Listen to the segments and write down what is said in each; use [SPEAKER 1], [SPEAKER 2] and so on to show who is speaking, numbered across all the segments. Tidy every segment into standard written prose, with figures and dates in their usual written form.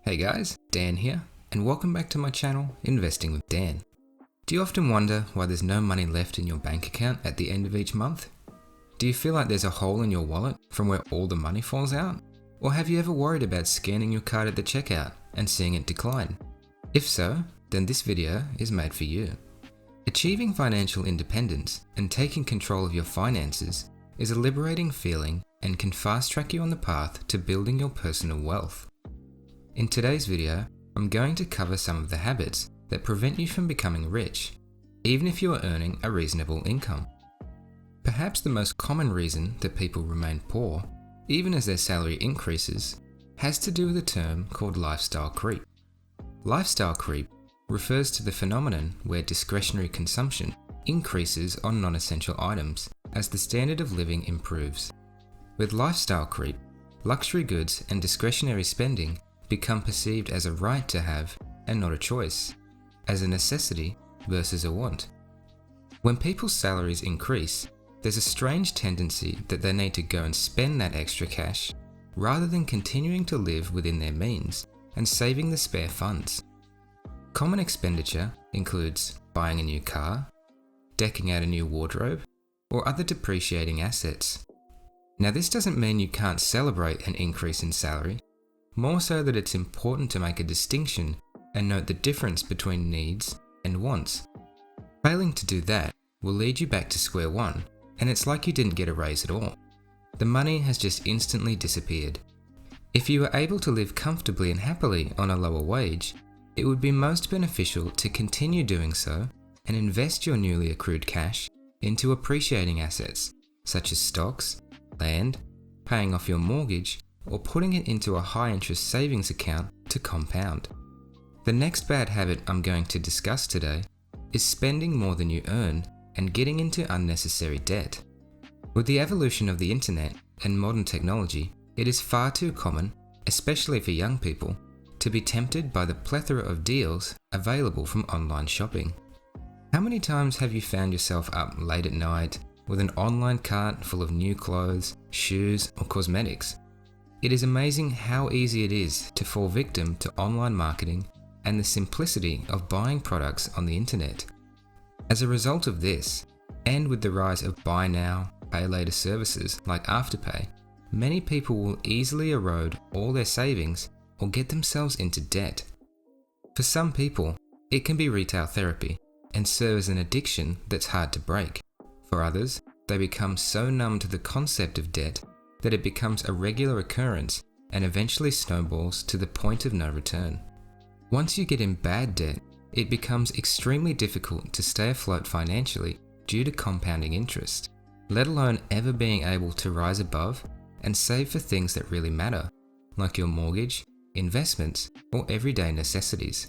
[SPEAKER 1] Hey guys, Dan here, and welcome back to my channel, Investing with Dan. Do you often wonder why there's no money left in your bank account at the end of each month? Do you feel like there's a hole in your wallet from where all the money falls out? Or have you ever worried about scanning your card at the checkout and seeing it decline? If so, then this video is made for you. Achieving financial independence and taking control of your finances is a liberating feeling and can fast track you on the path to building your personal wealth. In today's video, I'm going to cover some of the habits that prevent you from becoming rich, even if you are earning a reasonable income. Perhaps the most common reason that people remain poor, even as their salary increases, has to do with a term called lifestyle creep. Lifestyle creep refers to the phenomenon where discretionary consumption increases on non-essential items as the standard of living improves. With lifestyle creep, luxury goods and discretionary spending become perceived as a right to have and not a choice, as a necessity versus a want. When people's salaries increase, there's a strange tendency that they need to go and spend that extra cash rather than continuing to live within their means and saving the spare funds. Common expenditure includes buying a new car, decking out a new wardrobe, or other depreciating assets. Now, this doesn't mean you can't celebrate an increase in salary, more so that it's important to make a distinction and note the difference between needs and wants. Failing to do that will lead you back to square one, and it's like you didn't get a raise at all. The money has just instantly disappeared. If you are able to live comfortably and happily on a lower wage, it would be most beneficial to continue doing so and invest your newly accrued cash into appreciating assets, such as stocks, land, paying off your mortgage, or putting it into a high-interest savings account to compound. The next bad habit I'm going to discuss today is spending more than you earn and getting into unnecessary debt. With the evolution of the internet and modern technology, it is far too common, especially for young people, to be tempted by the plethora of deals available from online shopping. How many times have you found yourself up late at night with an online cart full of new clothes, shoes, or cosmetics? It is amazing how easy it is to fall victim to online marketing and the simplicity of buying products on the internet. As a result of this, and with the rise of buy now, pay later services like Afterpay, many people will easily erode all their savings or get themselves into debt. For some people, it can be retail therapy and serve as an addiction that's hard to break. For others, they become so numb to the concept of debt that it becomes a regular occurrence and eventually snowballs to the point of no return. Once you get in bad debt, it becomes extremely difficult to stay afloat financially due to compounding interest, let alone ever being able to rise above and save for things that really matter, like your mortgage, investments, or everyday necessities.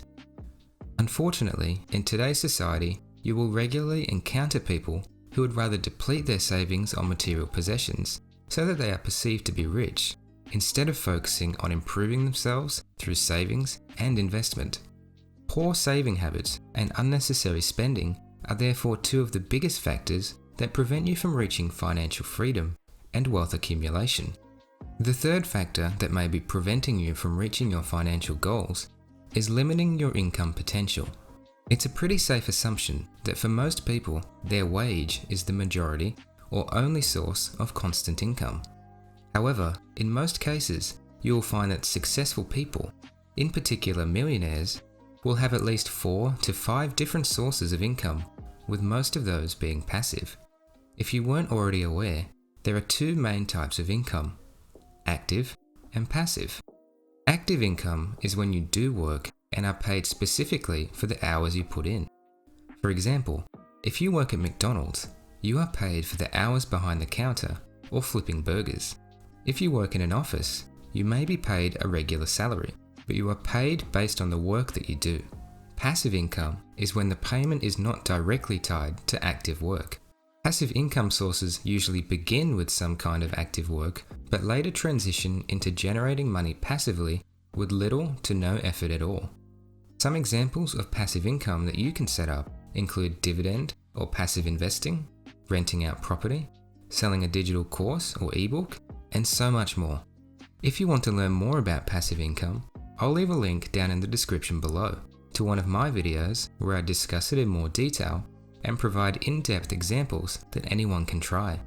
[SPEAKER 1] Unfortunately, in today's society, you will regularly encounter people who would rather deplete their savings on material possessions so that they are perceived to be rich, instead of focusing on improving themselves through savings and investment. Poor saving habits and unnecessary spending are therefore two of the biggest factors that prevent you from reaching financial freedom and wealth accumulation. The third factor that may be preventing you from reaching your financial goals is limiting your income potential. It's a pretty safe assumption that for most people, their wage is the majority or only source of constant income. However, in most cases, you will find that successful people, in particular millionaires, will have at least 4 to 5 different sources of income, with most of those being passive. If you weren't already aware, there are 2 main types of income: active and passive. Active income is when you do work and are paid specifically for the hours you put in. For example, if you work at McDonald's, you are paid for the hours behind the counter or flipping burgers. If you work in an office, you may be paid a regular salary, but you are paid based on the work that you do. Passive income is when the payment is not directly tied to active work. Passive income sources usually begin with some kind of active work, but later transition into generating money passively with little to no effort at all. Some examples of passive income that you can set up include dividend or passive investing, renting out property, selling a digital course or ebook, and so much more. If you want to learn more about passive income, I'll leave a link down in the description below to one of my videos where I discuss it in more detail and provide in-depth examples that anyone can try.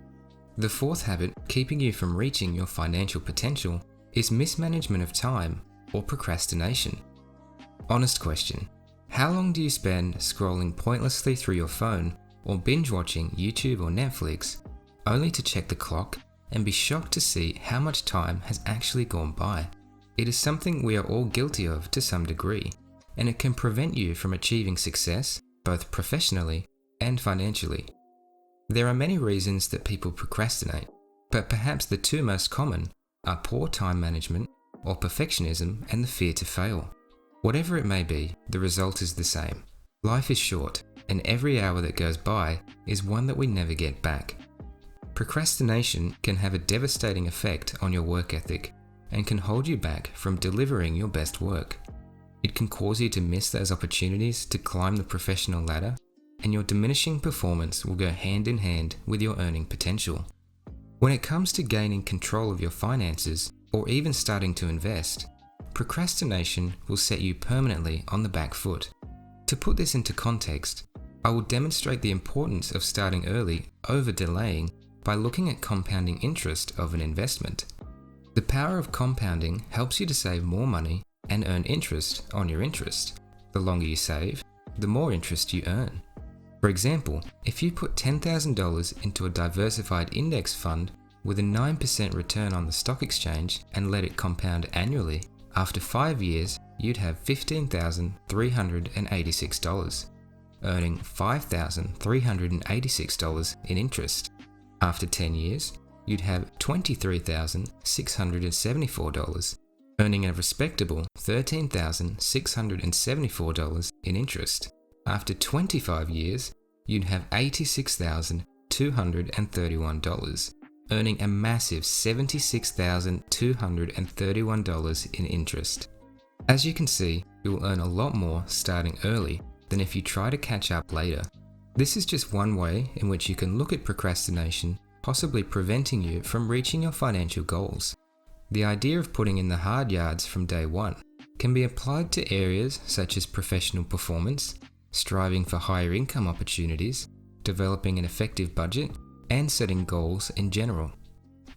[SPEAKER 1] The fourth habit keeping you from reaching your financial potential is mismanagement of time or procrastination. Honest question: how long do you spend scrolling pointlessly through your phone or binge watching YouTube or Netflix only to check the clock and be shocked to see how much time has actually gone by? It is something we are all guilty of to some degree, and it can prevent you from achieving success both professionally and financially. There are many reasons that people procrastinate, but perhaps the two most common are poor time management or perfectionism and the fear to fail. Whatever it may be, the result is the same. Life is short, and every hour that goes by is one that we never get back. Procrastination can have a devastating effect on your work ethic and can hold you back from delivering your best work. It can cause you to miss those opportunities to climb the professional ladder, and your diminishing performance will go hand in hand with your earning potential. When it comes to gaining control of your finances or even starting to invest, procrastination will set you permanently on the back foot. To put this into context, I will demonstrate the importance of starting early over delaying by looking at compounding interest of an investment. The power of compounding helps you to save more money and earn interest on your interest. The longer you save, the more interest you earn. For example, if you put $10,000 into a diversified index fund with a 9% return on the stock exchange and let it compound annually, after 5 years, you'd have $15,386, earning $5,386 in interest. After 10 years, you'd have $23,674, earning a respectable $13,674 in interest. After 25 years, you'd have $86,231, earning a massive $76,231 in interest. As you can see, you will earn a lot more starting early than if you try to catch up later. This is just one way in which you can look at procrastination possibly preventing you from reaching your financial goals. The idea of putting in the hard yards from day one can be applied to areas such as professional performance, striving for higher income opportunities, developing an effective budget, and setting goals in general.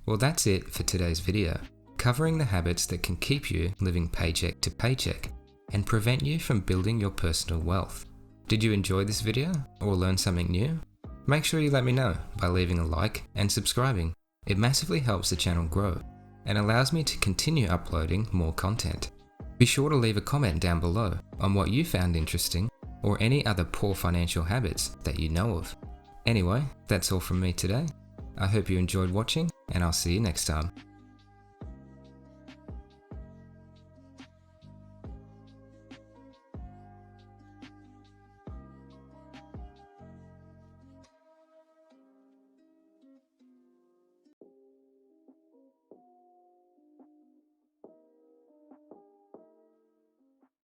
[SPEAKER 1] Well, that's it for today's video, covering the habits that can keep you living paycheck to paycheck and prevent you from building your personal wealth. Did you enjoy this video or learn something new? Make sure you let me know by leaving a like and subscribing. It massively helps the channel grow and allows me to continue uploading more content. Be sure to leave a comment down below on what you found interesting or any other poor financial habits that you know of. Anyway, that's all from me today. I hope you enjoyed watching, and I'll see you next time.